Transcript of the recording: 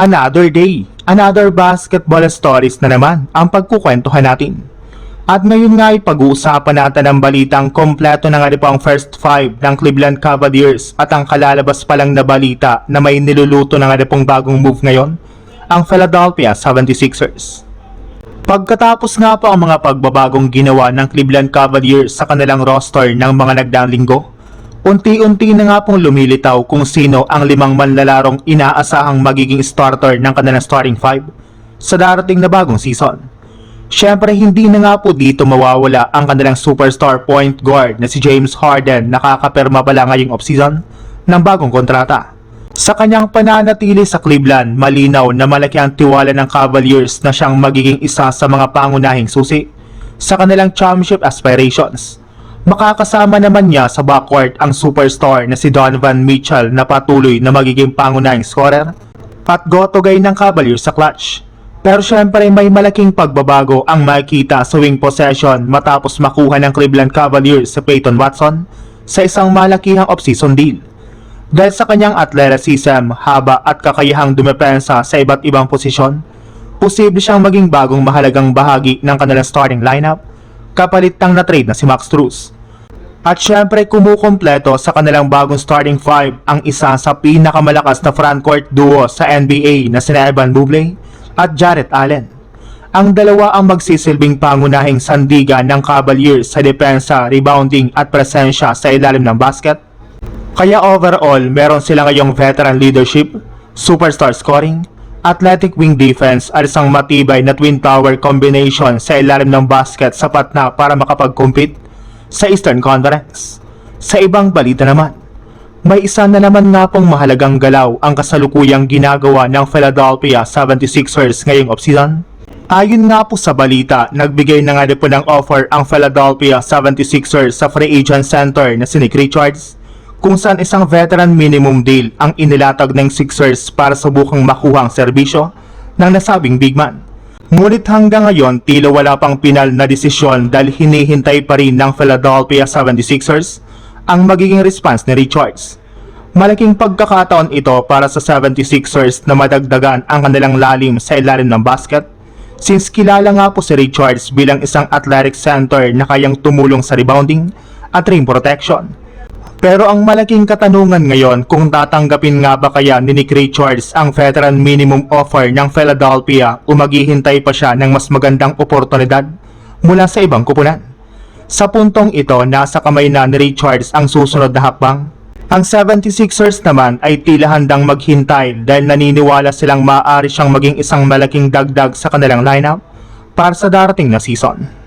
Another day, another basketball stories na naman ang pagkukwentuhan natin. At ngayon nga ay pag-uusapan natin ang balitang kompleto na nga po ang first five ng Cleveland Cavaliers at ang kalalabas pa lang na balita na may niluluto na nga pong bagong move ngayon, ang Philadelphia 76ers. Pagkatapos nga po ang mga pagbabagong ginawa ng Cleveland Cavaliers sa kanilang roster ng mga nagdaang linggo, unti-unti na nga pong lumilitaw kung sino ang limang manlalarong inaasahang magiging starter ng kanilang starting five sa darating na bagong season. Siyempre hindi na nga po dito mawawala ang kanilang superstar point guard na si James Harden na nakakapirma pala ngayong offseason ng bagong kontrata. Sa kanyang pananatili sa Cleveland, malinaw na malaki ang tiwala ng Cavaliers na siyang magiging isa sa mga pangunahing susi sa kanilang championship aspirations. Makakasama naman niya sa backcourt ang superstar na si Donovan Mitchell na patuloy na magiging pangunahing scorer at go-to-guy ng Cavaliers sa clutch. Pero syempre may malaking pagbabago ang makikita sa wing possession matapos makuha ng Cleveland Cavaliers si Peyton Watson sa isang malakihang off-season deal. Dahil sa kanyang athleticism, haba at kakayahang dumepensa sa iba't ibang posisyon, posible siyang maging bagong mahalagang bahagi ng kanilang starting lineup kapalit ng na-trade na si Max Strus. At syempre kumukumpleto sa kanilang bagong starting five ang isa sa pinakamalakas na frontcourt duo sa NBA na sina Evan Mobley at Jarrett Allen. Ang dalawa ang magsisilbing pangunahing sandigan ng Cavaliers sa depensa, rebounding at presensya sa ilalim ng basket. Kaya overall, meron sila ngayong veteran leadership, superstar scoring, athletic wing defense at isang matibay na twin tower combination sa ilalim ng basket sapat na para makapag-compete sa Eastern Conference. Sa ibang balita naman, may isa na naman nga pong mahalagang galaw ang kasalukuyang ginagawa ng Philadelphia 76ers ngayong offseason. Ayon nga po sa balita, nagbigay na nga po ng offer ang Philadelphia 76ers sa free agent center na si Nick Richards, kung saan isang veteran minimum deal ang inilatag ng Sixers para subukang makuha ang serbisyo ng nasabing big man. Ngunit hanggang ngayon tila wala pang pinal na desisyon dahil hinihintay pa rin ng Philadelphia 76ers ang magiging response ni Richards. Malaking pagkakataon ito para sa 76ers na madagdagan ang kanilang lalim sa ilalim ng basket, since kilala nga po si Richards bilang isang athletic center na kayang tumulong sa rebounding at rim protection. Pero ang malaking katanungan ngayon kung tatanggapin nga ba kaya ni Nick Richards ang veteran minimum offer ng Philadelphia o maghihintay pa siya ng mas magandang oportunidad mula sa ibang kupunan. Sa puntong ito, nasa kamay na ni Richards ang susunod na hakbang. Ang 76ers naman ay tila handang maghintay dahil naniniwala silang maaari siyang maging isang malaking dagdag sa kanilang lineup para sa darating na season.